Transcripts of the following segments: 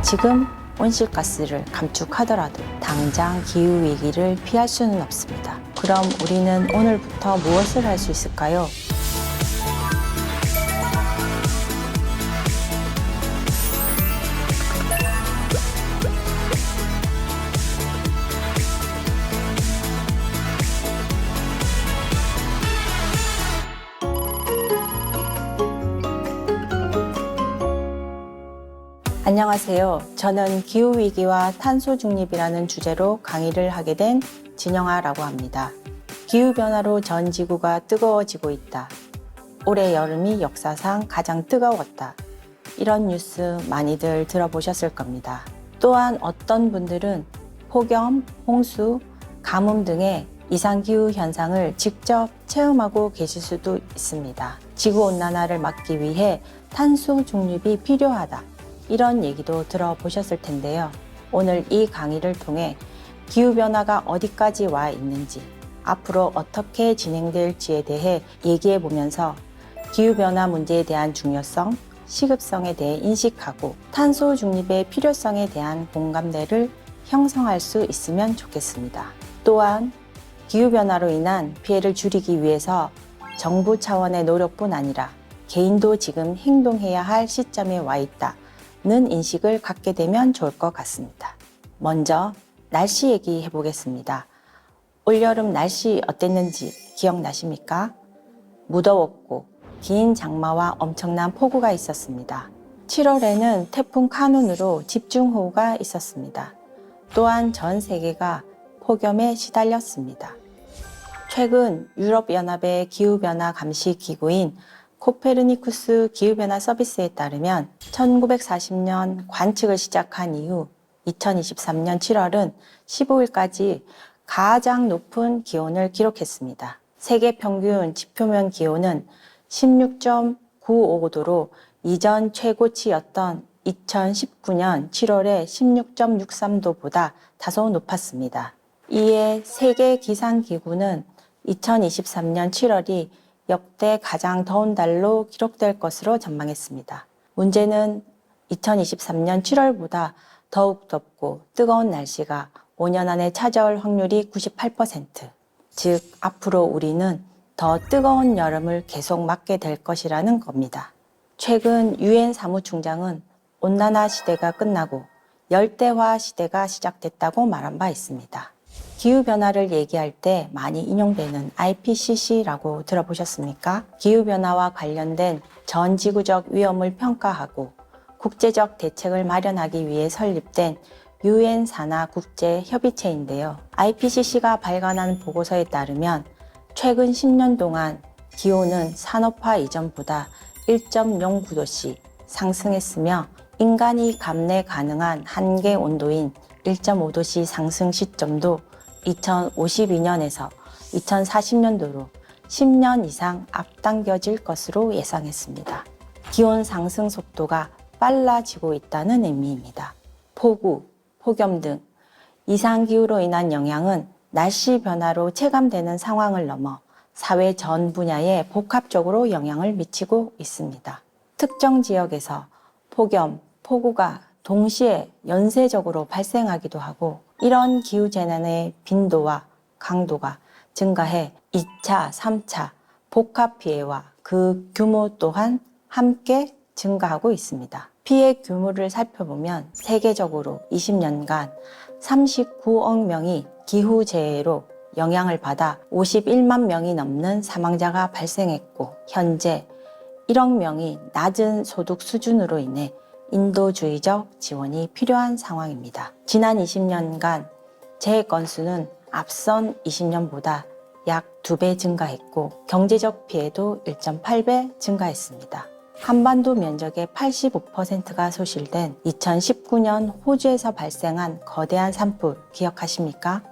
지금 온실가스를 감축하더라도 당장 기후위기를 피할 수는 없습니다. 그럼 우리는 오늘부터 무엇을 할 수 있을까요? 안녕하세요. 저는 기후위기와 탄소중립이라는 주제로 강의를 하게 된 진영아라고 합니다. 기후변화로 전 지구가 뜨거워지고 있다. 올해 여름이 역사상 가장 뜨거웠다. 이런 뉴스 많이들 들어보셨을 겁니다. 또한 어떤 분들은 폭염, 홍수, 가뭄 등의 이상기후 현상을 직접 체험하고 계실 수도 있습니다. 지구온난화를 막기 위해 탄소중립이 필요하다. 이런 얘기도 들어보셨을 텐데요. 오늘 이 강의를 통해 기후변화가 어디까지 와 있는지, 앞으로 어떻게 진행될지에 대해 얘기해 보면서 기후변화 문제에 대한 중요성, 시급성에 대해 인식하고 탄소 중립의 필요성에 대한 공감대를 형성할 수 있으면 좋겠습니다. 또한 기후변화로 인한 피해를 줄이기 위해서 정부 차원의 노력뿐 아니라 개인도 지금 행동해야 할 시점에 와 있다. 는 인식을 갖게 되면 좋을 것 같습니다. 먼저 날씨 얘기해 보겠습니다. 올여름 날씨 어땠는지 기억나십니까? 무더웠고 긴 장마와 엄청난 폭우가 있었습니다. 7월에는 태풍 카눈으로 집중호우가 있었습니다. 또한 전 세계가 폭염에 시달렸습니다. 최근 유럽연합의 기후변화 감시 기구인 코페르니쿠스 기후변화 서비스에 따르면 1940년 관측을 시작한 이후 2023년 7월은 15일까지 가장 높은 기온을 기록했습니다. 세계 평균 지표면 기온은 16.955도로 이전 최고치였던 2019년 7월의 16.63도보다 다소 높았습니다. 이에 세계기상기구는 2023년 7월이 역대 가장 더운 달로 기록될 것으로 전망했습니다. 문제는 2023년 7월보다 더욱 덥고 뜨거운 날씨가 5년 안에 찾아올 확률이 98%, 즉 앞으로 우리는 더 뜨거운 여름을 계속 맞게 될 것이라는 겁니다. 최근 유엔 사무총장은 온난화 시대가 끝나고 열대화 시대가 시작됐다고 말한 바 있습니다. 기후변화를 얘기할 때 많이 인용되는 IPCC라고 들어보셨습니까? 기후변화와 관련된 전 지구적 위험을 평가하고 국제적 대책을 마련하기 위해 설립된 유엔 산하 국제 협의체인데요. IPCC가 발간한 보고서에 따르면 최근 10년 동안 기온은 산업화 이전보다 1.09도씩 상승했으며 인간이 감내 가능한 한계 온도인 1.5도씨 상승 시점도 2052년에서 2040년도로 10년 이상 앞당겨질 것으로 예상했습니다. 기온 상승 속도가 빨라지고 있다는 의미입니다. 폭우, 폭염 등 이상기후로 인한 영향은 날씨 변화로 체감되는 상황을 넘어 사회 전 분야에 복합적으로 영향을 미치고 있습니다. 특정 지역에서 폭염, 폭우가 동시에 연쇄적으로 발생하기도 하고 이런 기후재난의 빈도와 강도가 증가해 2차, 3차 복합 피해와 그 규모 또한 함께 증가하고 있습니다. 피해 규모를 살펴보면 세계적으로 20년간 39억 명이 기후재해로 영향을 받아 51만 명이 넘는 사망자가 발생했고 현재 1억 명이 낮은 소득 수준으로 인해 인도주의적 지원이 필요한 상황입니다. 지난 20년간 재해 건수는 앞선 20년보다 약 2배 증가했고 경제적 피해도 1.8배 증가했습니다. 한반도 면적의 85%가 소실된 2019년 호주에서 발생한 거대한 산불 기억하십니까?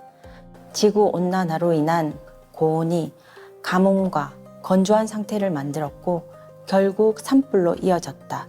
지구온난화로 인한 고온이 가뭄과 건조한 상태를 만들었고 결국 산불로 이어졌다.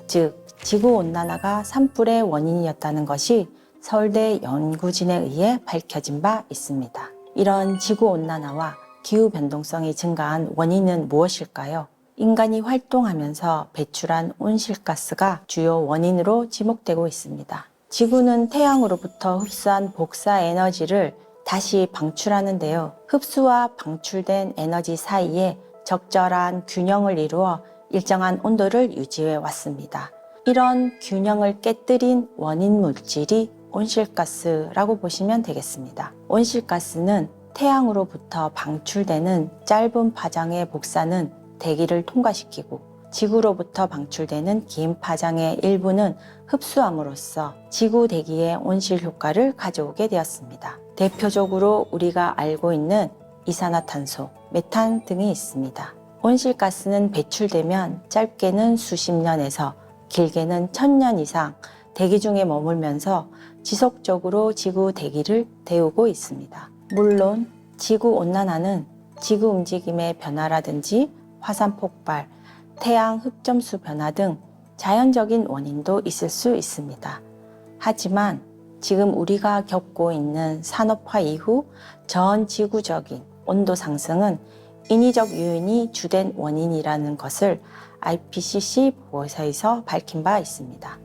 즉 지구온난화가 산불의 원인이었다는 것이 서울대 연구진에 의해 밝혀진 바 있습니다. 이런 지구온난화와 기후변동성이 증가한 원인은 무엇일까요? 인간이 활동하면서 배출한 온실가스가 주요 원인으로 지목되고 있습니다. 지구는 태양으로부터 흡수한 복사 에너지를 다시 방출하는데요. 흡수와 방출된 에너지 사이에 적절한 균형을 이루어 일정한 온도를 유지해 왔습니다. 이런 균형을 깨뜨린 원인 물질이 온실가스라고 보시면 되겠습니다. 온실가스는 태양으로부터 방출되는 짧은 파장의 복사는 대기를 통과시키고 지구로부터 방출되는 긴 파장의 일부는 흡수함으로써 지구 대기의 온실 효과를 가져오게 되었습니다. 대표적으로 우리가 알고 있는 이산화탄소, 메탄 등이 있습니다. 온실가스는 배출되면 짧게는 수십 년에서 길게는 1000년 이상 대기 중에 머물면서 지속적으로 지구 대기를 데우고 있습니다. 물론 지구온난화는 지구 움직임의 변화라든지 화산 폭발, 태양 흑점수 변화 등 자연적인 원인도 있을 수 있습니다. 하지만 지금 우리가 겪고 있는 산업화 이후 전 지구적인 온도 상승은 인위적 요인이 주된 원인이라는 것을 IPCC 보고서에서 밝힌 바 있습니다.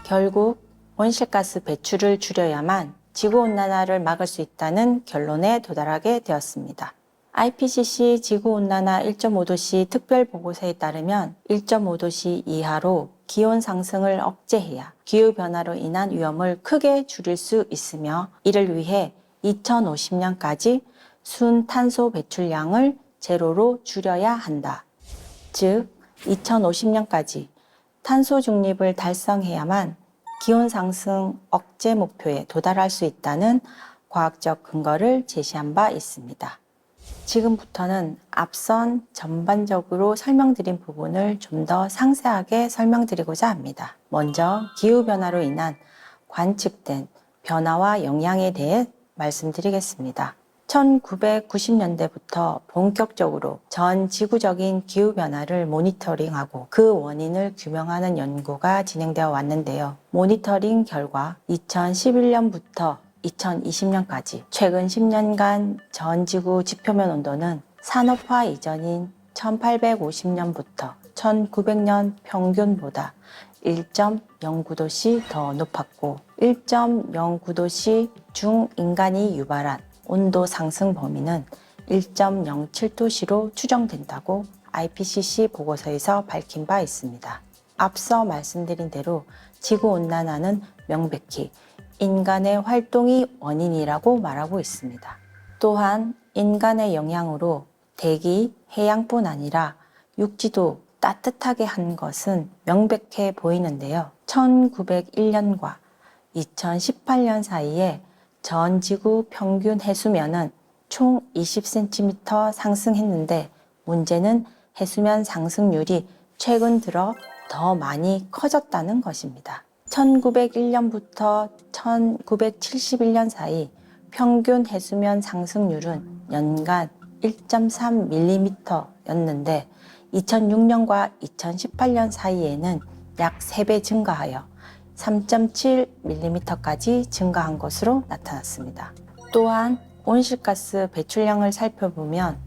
결국 온실가스 배출을 줄여야만 지구온난화를 막을 수 있다는 결론에 도달하게 되었습니다. IPCC 지구온난화 1.5도씨 특별보고서에 따르면 1.5도씨 이하로 기온 상승을 억제해야 기후변화로 인한 위험을 크게 줄일 수 있으며 이를 위해 2050년까지 순탄소 배출량을 제로로 줄여야 한다. 즉 2050년까지 탄소 중립을 달성해야만 기온 상승 억제 목표에 도달할 수 있다는 과학적 근거를 제시한 바 있습니다. 지금부터는 앞선 전반적으로 설명드린 부분을 좀 더 상세하게 설명드리고자 합니다. 먼저 기후변화로 인한 관측된 변화와 영향에 대해 말씀드리겠습니다. 1990년대부터 본격적으로 전 지구적인 기후변화를 모니터링하고 그 원인을 규명하는 연구가 진행되어 왔는데요. 모니터링 결과 2011년부터 2020년까지 최근 10년간 전 지구 지표면 온도는 산업화 이전인 1850년부터 1900년 평균보다 1.09도씨 더 높았고 1.09도씨 중 인간이 유발한 온도 상승 범위는 1.07도씨로 추정된다고 IPCC 보고서에서 밝힌 바 있습니다. 앞서 말씀드린 대로 지구온난화는 명백히 인간의 활동이 원인이라고 말하고 있습니다. 또한 인간의 영향으로 대기, 해양뿐 아니라 육지도 따뜻하게 한 것은 명백해 보이는데요. 1901년과 2018년 사이에 전 지구 평균 해수면은 총 20cm 상승했는데 문제는 해수면 상승률이 최근 들어 더 많이 커졌다는 것입니다. 1901년부터 1971년 사이 평균 해수면 상승률은 연간 1.3mm였는데 2006년과 2018년 사이에는 약 3배 증가하여 3.7mm까지 증가한 것으로 나타났습니다. 또한 온실가스 배출량을 살펴보면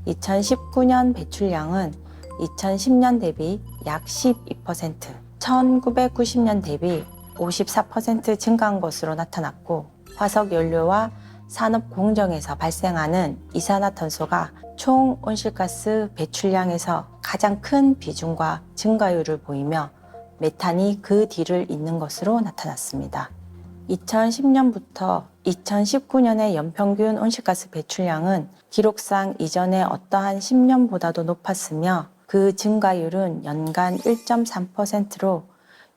2019년 배출량은 2010년 대비 약 12%, 1990년 대비 54% 증가한 것으로 나타났고 화석연료와 산업 공정에서 발생하는 이산화탄소가 총 온실가스 배출량에서 가장 큰 비중과 증가율을 보이며 메탄이 그 뒤를 잇는 것으로 나타났습니다. 2010년부터 2019년의 연평균 온실가스 배출량은 기록상 이전의 어떠한 10년보다도 높았으며 그 증가율은 연간 1.3%로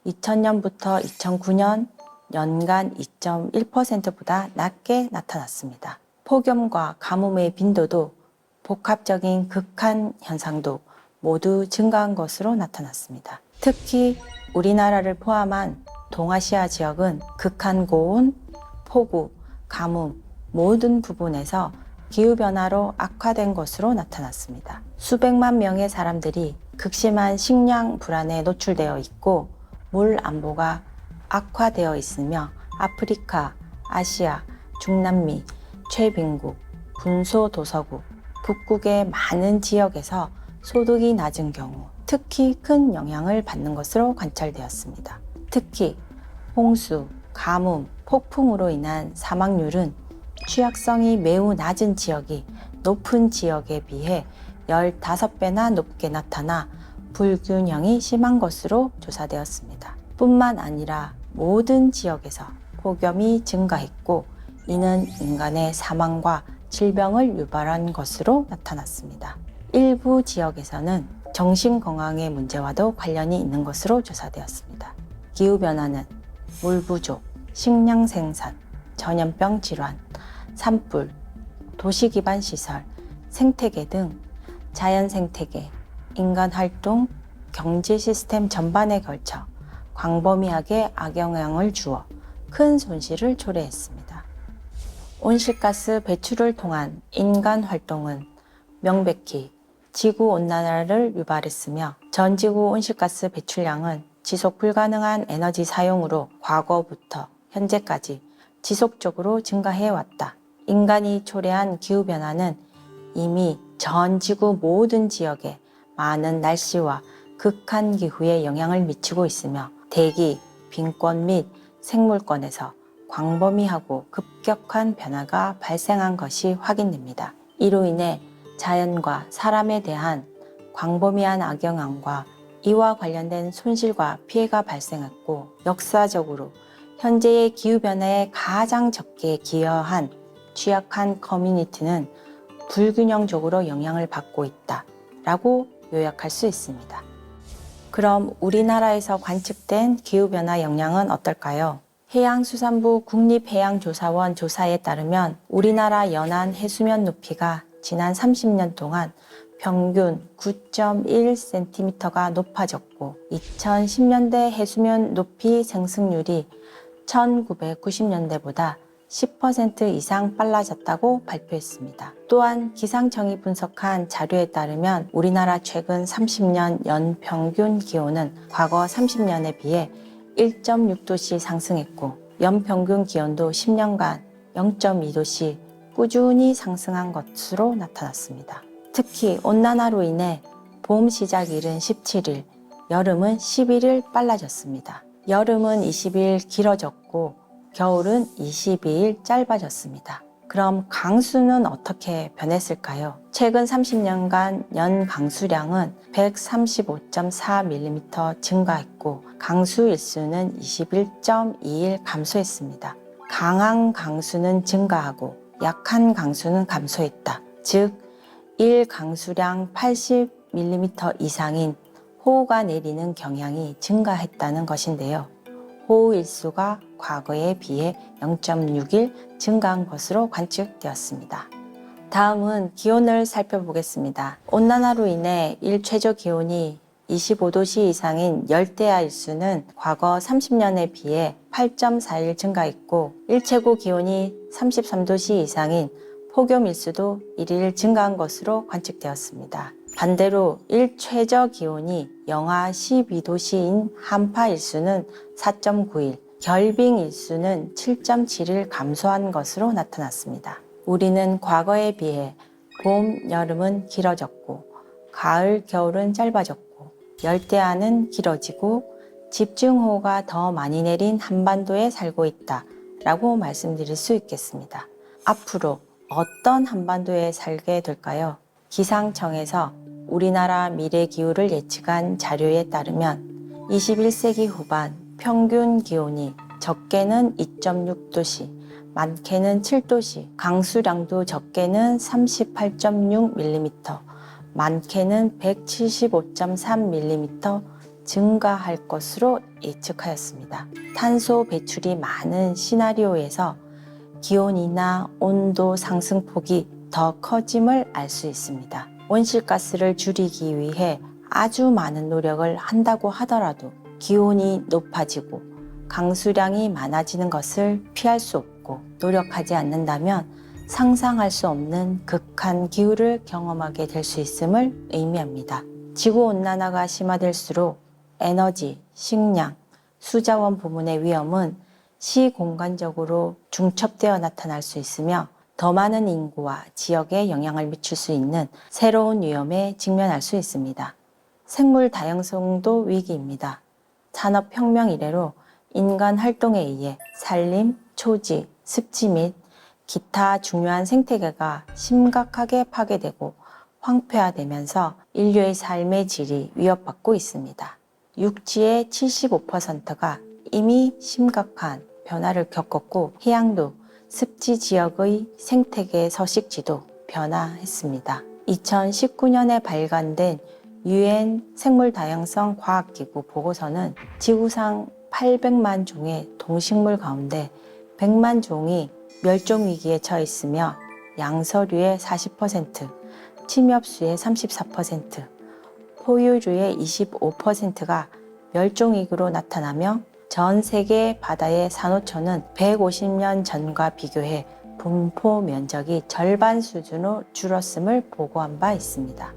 2000년부터 2009년 연간 2.1%보다 낮게 나타났습니다. 폭염과 가뭄의 빈도도 복합적인 극한 현상도 모두 증가한 것으로 나타났습니다. 특히 우리나라를 포함한 동아시아 지역은 극한 고온, 폭우, 가뭄 모든 부분에서 기후변화로 악화된 것으로 나타났습니다. 수백만 명의 사람들이 극심한 식량 불안에 노출되어 있고 물 안보가 악화되어 있으며 아프리카, 아시아, 중남미, 최빈국, 군소도서국, 북극의 많은 지역에서 소득이 낮은 경우 특히 큰 영향을 받는 것으로 관찰되었습니다. 특히 홍수, 가뭄, 폭풍으로 인한 사망률은 취약성이 매우 낮은 지역이 높은 지역에 비해 15배나 높게 나타나 불균형이 심한 것으로 조사되었습니다. 뿐만 아니라 모든 지역에서 폭염이 증가했고 이는 인간의 사망과 질병을 유발한 것으로 나타났습니다. 일부 지역에서는 정신건강의 문제와도 관련이 있는 것으로 조사되었습니다. 기후변화는 물 부족, 식량 생산, 전염병 질환, 산불, 도시 기반 시설, 생태계 등 자연 생태계, 인간 활동, 경제 시스템 전반에 걸쳐 광범위하게 악영향을 주어 큰 손실을 초래했습니다. 온실가스 배출을 통한 인간 활동은 명백히 지구온난화를 유발했으며 전 지구 온실가스 배출량은 지속 불가능한 에너지 사용으로 과거부터 현재까지 지속적으로 증가해왔다. 인간이 초래한 기후변화는 이미 전 지구 모든 지역에 많은 날씨와 극한 기후에 영향을 미치고 있으며 대기, 빈권 및 생물권에서 광범위하고 급격한 변화가 발생한 것이 확인됩니다. 이로 인해 자연과 사람에 대한 광범위한 악영향과 이와 관련된 손실과 피해가 발생했고 역사적으로 현재의 기후변화에 가장 적게 기여한 취약한 커뮤니티는 불균형적으로 영향을 받고 있다라고 요약할 수 있습니다. 그럼 우리나라에서 관측된 기후변화 영향은 어떨까요? 해양수산부 국립해양조사원 조사에 따르면 우리나라 연안 해수면 높이가 지난 30년 동안 평균 9.1cm가 높아졌고 2010년대 해수면 높이 상승률이 1990년대보다 10% 이상 빨라졌다고 발표했습니다. 또한 기상청이 분석한 자료에 따르면 우리나라 최근 30년 연평균 기온은 과거 30년에 비해 1.6도씩 상승했고 연평균 기온도 10년간 0.2도씩 꾸준히 상승한 것으로 나타났습니다. 특히 온난화로 인해 봄 시작일은 17일, 여름은 11일 빨라졌습니다. 여름은 20일 길어졌고 겨울은 22일 짧아졌습니다. 그럼 강수는 어떻게 변했을까요? 최근 30년간 연 강수량은 135.4mm 증가했고 강수 일수는 21.2일 감소했습니다. 강한 강수는 증가하고 약한 강수는 감소했다. 즉, 1강수량 80mm 이상인 호우가 내리는 경향이 증가했다는 것인데요. 호우 일수가 과거에 비해 0.6일 증가한 것으로 관측되었습니다. 다음은 기온을 살펴보겠습니다. 온난화로 인해 일최저 기온이 25도씨 이상인 열대야 일수는 과거 30년에 비해 8.4일 증가했고 일최고 기온이 33도씨 이상인 폭염 일수도 1일 증가한 것으로 관측되었습니다. 반대로 일최저 기온이 영하 12도씨인 한파 일수는 4.9일, 결빙 일수는 7.7일 감소한 것으로 나타났습니다. 우리는 과거에 비해 봄, 여름은 길어졌고 가을, 겨울은 짧아졌고 열대야는 길어지고 집중호우가 더 많이 내린 한반도에 살고 있다 라고 말씀드릴 수 있겠습니다. 앞으로 어떤 한반도에 살게 될까요? 기상청에서 우리나라 미래 기후를 예측한 자료에 따르면 21세기 후반 평균 기온이 적게는 2.6도씨, 많게는 7도씨, 강수량도 적게는 38.6mm, 많게는 175.3mm 증가할 것으로 예측하였습니다. 탄소 배출이 많은 시나리오에서 기온이나 온도 상승폭이 더 커짐을 알 수 있습니다. 온실가스를 줄이기 위해 아주 많은 노력을 한다고 하더라도 기온이 높아지고 강수량이 많아지는 것을 피할 수 없고 노력하지 않는다면 상상할 수 없는 극한 기후를 경험하게 될 수 있음을 의미합니다. 지구온난화가 심화될수록 에너지, 식량, 수자원 부문의 위험은 시공간적으로 중첩되어 나타날 수 있으며 더 많은 인구와 지역에 영향을 미칠 수 있는 새로운 위험에 직면할 수 있습니다. 생물 다양성도 위기입니다. 산업혁명 이래로 인간 활동에 의해 산림, 초지, 습지 및 기타 중요한 생태계가 심각하게 파괴되고 황폐화되면서 인류의 삶의 질이 위협받고 있습니다. 육지의 75%가 이미 심각한 변화를 겪었고 해양도, 습지 지역의 생태계 서식지도 변화했습니다. 2019년에 발간된 UN 생물다양성 과학기구 보고서는 지구상 800만 종의 동식물 가운데 100만 종이 멸종위기에 처해 있으며 양서류의 40%, 침엽수의 34%, 포유류의 25%가 멸종위기로 나타나며 전 세계 바다의 산호초는 150년 전과 비교해 분포 면적이 절반 수준으로 줄었음을 보고한 바 있습니다.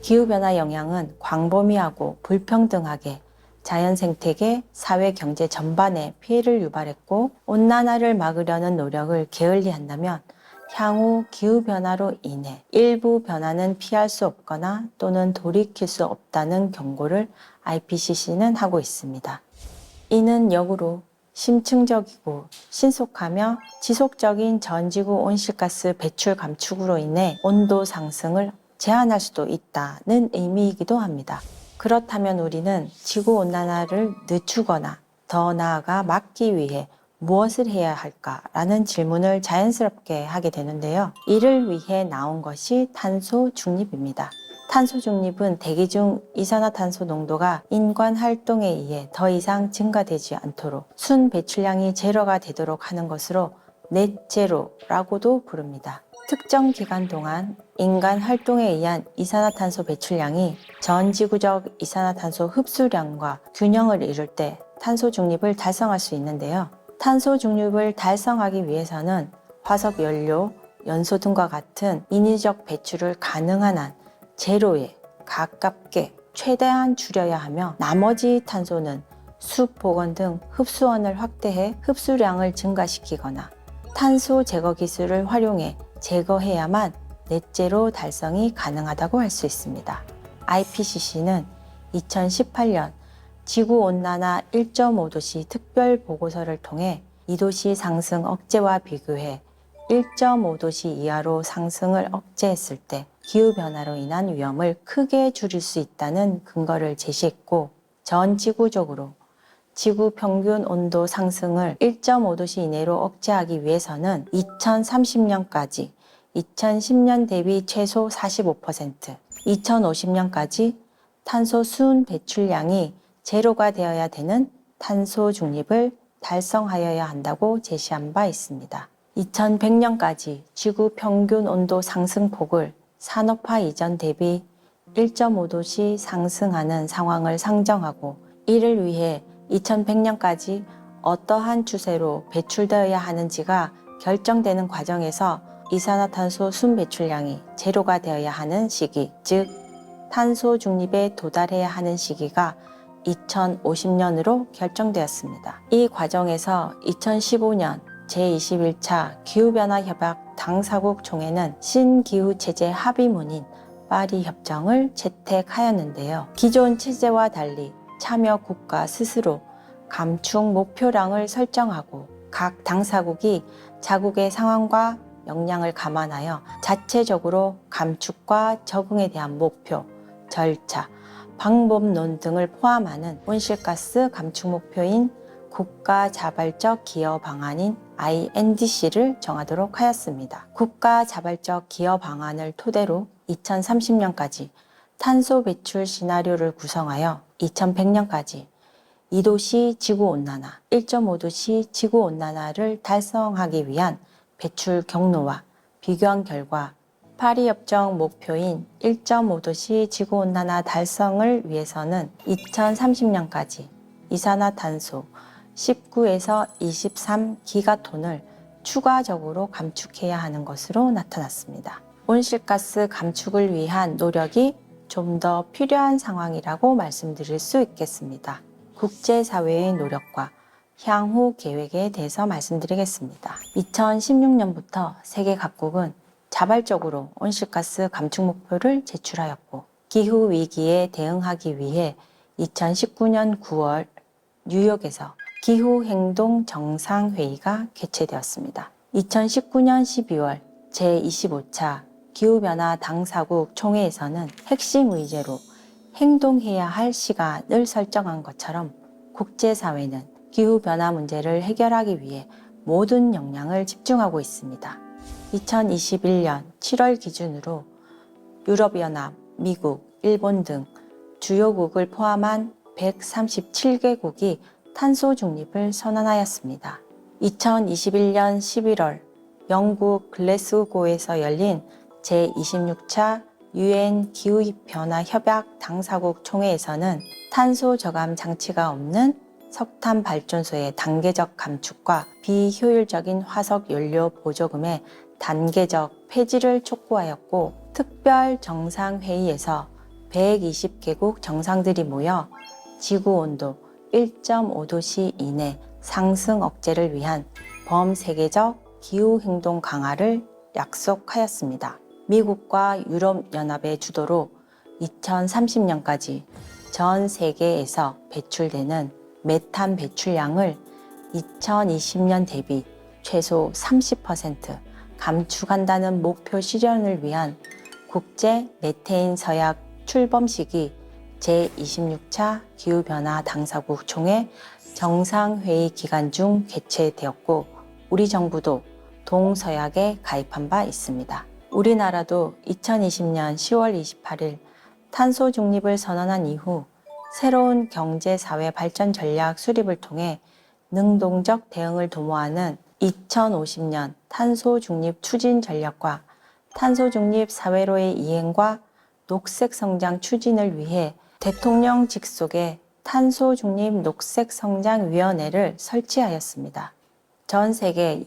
기후변화 영향은 광범위하고 불평등하게 자연 생태계, 사회 경제 전반에 피해를 유발했고 온난화를 막으려는 노력을 게을리한다면 향후 기후변화로 인해 일부 변화는 피할 수 없거나 또는 돌이킬 수 없다는 경고를 IPCC는 하고 있습니다. 이는 역으로 심층적이고 신속하며 지속적인 전지구 온실가스 배출 감축으로 인해 온도 상승을 제한할 수도 있다는 의미이기도 합니다. 그렇다면 우리는 지구온난화를 늦추거나 더 나아가 막기 위해 무엇을 해야 할까라는 질문을 자연스럽게 하게 되는데요. 이를 위해 나온 것이 탄소 중립입니다. 탄소 중립은 대기 중 이산화탄소 농도가 인간 활동에 의해 더 이상 증가되지 않도록 순 배출량이 제로가 되도록 하는 것으로 넷제로라고도 부릅니다. 특정 기간 동안 인간 활동에 의한 이산화탄소 배출량이 전 지구적 이산화탄소 흡수량과 균형을 이룰 때 탄소 중립을 달성할 수 있는데요. 탄소 중립을 달성하기 위해서는 화석 연료, 연소 등과 같은 인위적 배출을 가능한 한 제로에 가깝게 최대한 줄여야 하며 나머지 탄소는 숲 복원 등 흡수원을 확대해 흡수량을 증가시키거나 탄소 제거 기술을 활용해 제거해야만 넷제로 달성이 가능하다고 할 수 있습니다. IPCC는 2018년 지구온난화 1.5도시 특별 보고서를 통해 2도시 상승 억제와 비교해 1.5도시 이하로 상승을 억제했을 때 기후변화로 인한 위험을 크게 줄일 수 있다는 근거를 제시했고 전 지구적으로 지구 평균 온도 상승을 1.5도씨 이내로 억제하기 위해서는 2030년까지 2010년 대비 최소 45%, 2050년까지 탄소 순 배출량이 제로가 되어야 되는 탄소 중립을 달성하여야 한다고 제시한 바 있습니다. 2100년까지 지구 평균 온도 상승폭을 산업화 이전 대비 1.5도씨 상승하는 상황을 상정하고 이를 위해 2100년까지 어떠한 추세로 배출되어야 하는지가 결정되는 과정에서 이산화탄소 순 배출량이 제로가 되어야 하는 시기, 즉 탄소 중립에 도달해야 하는 시기가 2050년으로 결정되었습니다. 이 과정에서 2015년 제21차 기후변화협약 당사국 총회는 신기후체제 합의문인 파리 협정을 채택하였는데요. 기존 체제와 달리 참여 국가 스스로 감축 목표량을 설정하고 각 당사국이 자국의 상황과 역량을 감안하여 자체적으로 감축과 적응에 대한 목표, 절차, 방법론 등을 포함하는 온실가스 감축 목표인 국가자발적 기여 방안인 INDC를 정하도록 하였습니다. 국가자발적 기여 방안을 토대로 2030년까지 탄소 배출 시나리오를 구성하여 2100년까지 2도씨 지구온난화, 1.5도씨 지구온난화를 달성하기 위한 배출 경로와 비교한 결과 파리협정 목표인 1.5도씨 지구온난화 달성을 위해서는 2030년까지 이산화탄소 19에서 23기가톤을 추가적으로 감축해야 하는 것으로 나타났습니다. 온실가스 감축을 위한 노력이 좀 더 필요한 상황이라고 말씀드릴 수 있겠습니다. 국제사회의 노력과 향후 계획에 대해서 말씀드리겠습니다. 2016년부터 세계 각국은 자발적으로 온실가스 감축 목표를 제출하였고, 기후 위기에 대응하기 위해 2019년 9월 뉴욕에서 기후행동 정상회의가 개최되었습니다. 2019년 12월 제25차 기후변화 당사국 총회에서는 핵심 의제로 행동해야 할 시간을 설정한 것처럼 국제사회는 기후변화 문제를 해결하기 위해 모든 역량을 집중하고 있습니다. 2021년 7월 기준으로 유럽연합, 미국, 일본 등 주요국을 포함한 137개국이 탄소 중립을 선언하였습니다. 2021년 11월 영국 글래스고에서 열린 제26차 UN 기후변화 협약 당사국 총회에서는 탄소 저감 장치가 없는 석탄 발전소의 단계적 감축과 비효율적인 화석 연료 보조금의 단계적 폐지를 촉구하였고, 특별 정상회의에서 120개국 정상들이 모여 지구온도 1.5도씨 이내 상승 억제를 위한 범세계적 기후행동 강화를 약속하였습니다. 미국과 유럽연합의 주도로 2030년까지 전 세계에서 배출되는 메탄 배출량을 2020년 대비 최소 30% 감축한다는 목표 실현을 위한 국제 메테인 서약 출범식이 제26차 기후변화 당사국 총회 정상회의 기간 중 개최되었고, 우리 정부도 동서약에 가입한 바 있습니다. 우리나라도 2020년 10월 28일 탄소 중립을 선언한 이후 새로운 경제사회 발전 전략 수립을 통해 능동적 대응을 도모하는 2050년 탄소 중립 추진 전략과 탄소 중립 사회로의 이행과 녹색 성장 추진을 위해 대통령 직속의 탄소 중립 녹색 성장 위원회를 설치하였습니다. 전 세계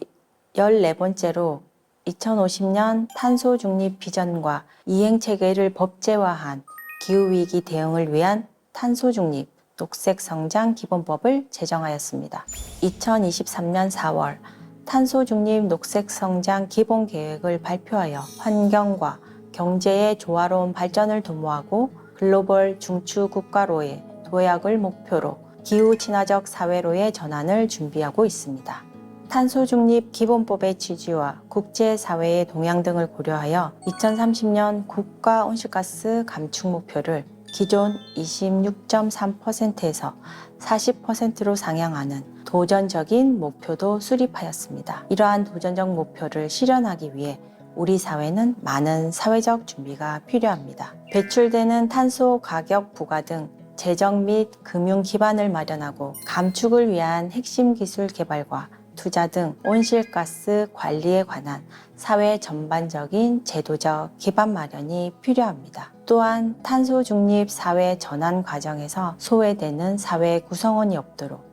14번째로 2050년 탄소 중립 비전과 이행 체계를 법제화한 기후위기 대응을 위한 탄소 중립 녹색 성장 기본법을 제정하였습니다. 2023년 4월 탄소 중립 녹색 성장 기본 계획을 발표하여 환경과 경제의 조화로운 발전을 도모하고 글로벌 중추 국가로의 도약을 목표로 기후 친화적 사회로의 전환을 준비하고 있습니다. 탄소 중립 기본법의 취지와 국제사회의 동향 등을 고려하여 2030년 국가 온실가스 감축 목표를 기존 26.3%에서 40%로 상향하는 도전적인 목표도 수립하였습니다. 이러한 도전적 목표를 실현하기 위해 우리 사회는 많은 사회적 준비가 필요합니다. 배출되는 탄소 가격 부과 등 재정 및 금융 기반을 마련하고 감축을 위한 핵심 기술 개발과 투자 등 온실가스 관리에 관한 사회 전반적인 제도적 기반 마련이 필요합니다. 또한 탄소 중립 사회 전환 과정에서 소외되는 사회 구성원이 없도록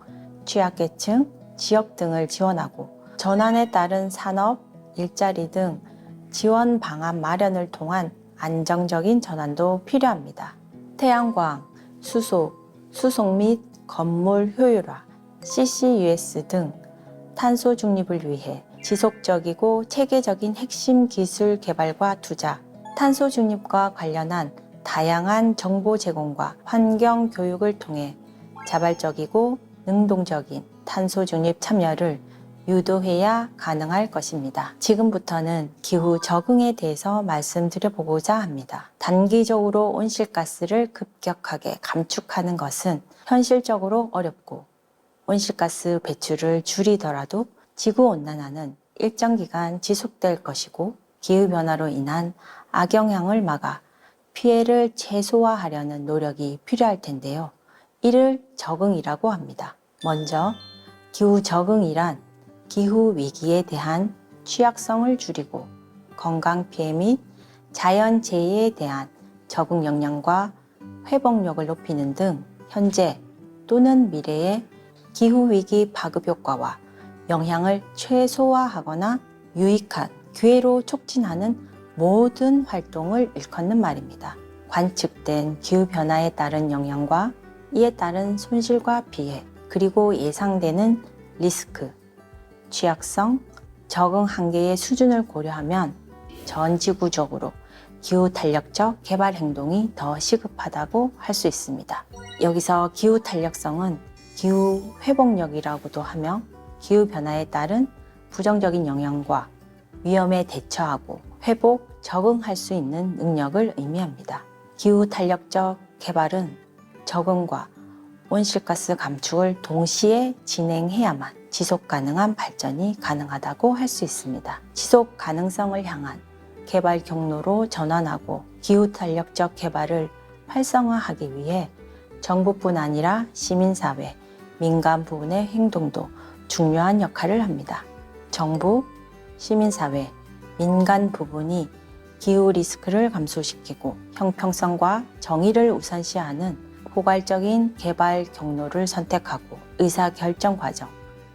취약계층, 지역 등을 지원하고 전환에 따른 산업, 일자리 등 지원 방안 마련을 통한 안정적인 전환도 필요합니다. 태양광, 수소, 수송 및 건물 효율화, CCUS 등 탄소 중립을 위해 지속적이고 체계적인 핵심 기술 개발과 투자, 탄소 중립과 관련한 다양한 정보 제공과 환경 교육을 통해 자발적이고 능동적인 탄소 중립 참여를 유도해야 가능할 것입니다. 지금부터는 기후 적응에 대해서 말씀드려보고자 합니다. 단기적으로 온실가스를 급격하게 감축하는 것은 현실적으로 어렵고, 온실가스 배출을 줄이더라도 지구온난화는 일정 기간 지속될 것이고, 기후변화로 인한 악영향을 막아 피해를 최소화하려는 노력이 필요할 텐데요. 이를 적응이라고 합니다. 먼저 기후 적응이란 기후 위기에 대한 취약성을 줄이고 건강 피해 및 자연재해에 대한 적응 역량과 회복력을 높이는 등 현재 또는 미래의 기후위기 파급 효과와 영향을 최소화하거나 유익한 기회로 촉진하는 모든 활동을 일컫는 말입니다. 관측된 기후변화에 따른 영향과 이에 따른 손실과 피해, 그리고 예상되는 리스크, 취약성, 적응 한계의 수준을 고려하면 전 지구적으로 기후 탄력적 개발 행동이 더 시급하다고 할 수 있습니다. 여기서 기후 탄력성은 기후 회복력이라고도 하며 기후 변화에 따른 부정적인 영향과 위험에 대처하고 회복, 적응할 수 있는 능력을 의미합니다. 기후 탄력적 개발은 적응과 온실가스 감축을 동시에 진행해야만 지속 가능한 발전이 가능하다고 할 수 있습니다. 지속 가능성을 향한 개발 경로로 전환하고 기후 탄력적 개발을 활성화하기 위해 정부뿐 아니라 시민사회, 민간 부문의 행동도 중요한 역할을 합니다. 정부, 시민사회, 민간 부분이 기후 리스크를 감소시키고 형평성과 정의를 우선시하는 포괄적인 개발 경로를 선택하고 의사결정 과정,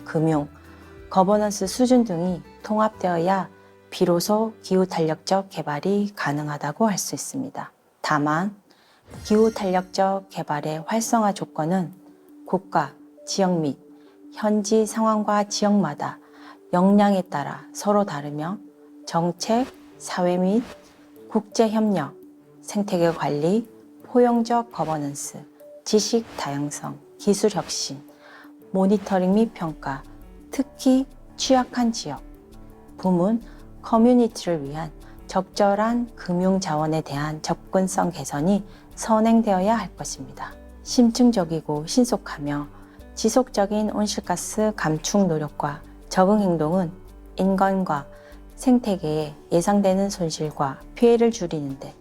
금융, 거버넌스 수준 등이 통합되어야 비로소 기후 탄력적 개발이 가능하다고 할 수 있습니다. 다만 기후 탄력적 개발의 활성화 조건은 국가, 지역 및 현지 상황과 지역마다 역량에 따라 서로 다르며 정책, 사회 및 국제 협력, 생태계 관리, 포용적 거버넌스, 지식 다양성, 기술 혁신, 모니터링 및 평가, 특히 취약한 지역, 부문, 커뮤니티를 위한 적절한 금융 자원에 대한 접근성 개선이 선행되어야 할 것입니다. 심층적이고 신속하며 지속적인 온실가스 감축 노력과 적응 행동은 인간과 생태계에 예상되는 손실과 피해를 줄이는데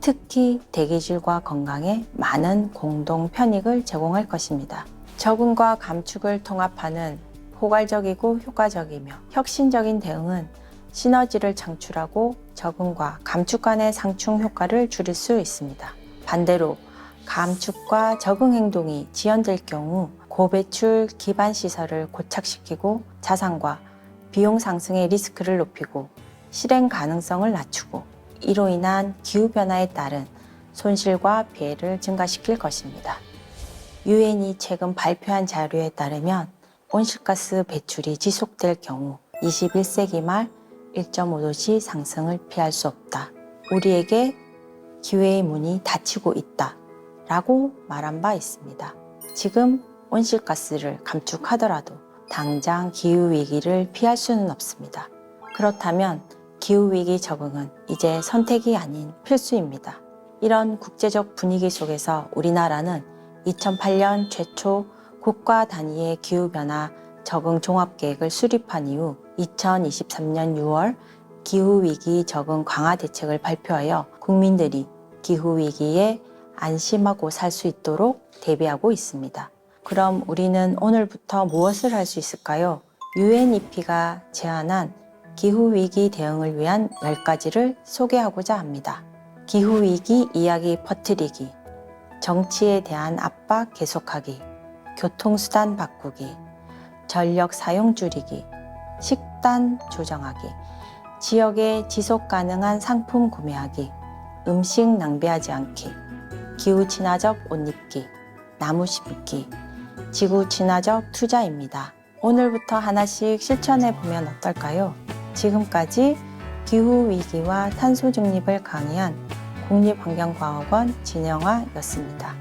특히 대기질과 건강에 많은 공동 편익을 제공할 것입니다. 적응과 감축을 통합하는 포괄적이고 효과적이며 혁신적인 대응은 시너지를 창출하고 적응과 감축 간의 상충 효과를 줄일 수 있습니다. 반대로 감축과 적응 행동이 지연될 경우 고배출 기반 시설을 고착시키고 자산과 비용 상승의 리스크를 높이고 실행 가능성을 낮추고 이로 인한 기후변화에 따른 손실과 피해를 증가시킬 것입니다. 유엔이 최근 발표한 자료에 따르면 온실가스 배출이 지속될 경우 21세기 말 1.5도씨 상승을 피할 수 없다. 우리에게 기회의 문이 닫히고 있다. 라고 말한 바 있습니다. 지금 온실가스를 감축하더라도 당장 기후위기를 피할 수는 없습니다. 그렇다면 기후위기 적응은 이제 선택이 아닌 필수입니다. 이런 국제적 분위기 속에서 우리나라는 2008년 최초 국가 단위의 기후변화 적응 종합계획을 수립한 이후 2023년 6월 기후위기 적응 강화 대책을 발표하여 국민들이 기후위기에 안심하고 살 수 있도록 대비하고 있습니다. 그럼 우리는 오늘부터 무엇을 할 수 있을까요? UNEP가 제안한 기후위기 대응을 위한 10가지를 소개하고자 합니다. 기후위기 이야기 퍼뜨리기, 정치에 대한 압박 계속하기, 교통수단 바꾸기, 전력 사용 줄이기, 식단 조정하기, 지역에 지속 가능한 상품 구매하기, 음식 낭비하지 않기, 기후 친화적 옷 입기, 나무 심기, 지구 친화적 투자입니다. 오늘부터 하나씩 실천해 보면 어떨까요? 지금까지 기후위기와 탄소 중립을 강의한 국립환경과학원 진영아였습니다.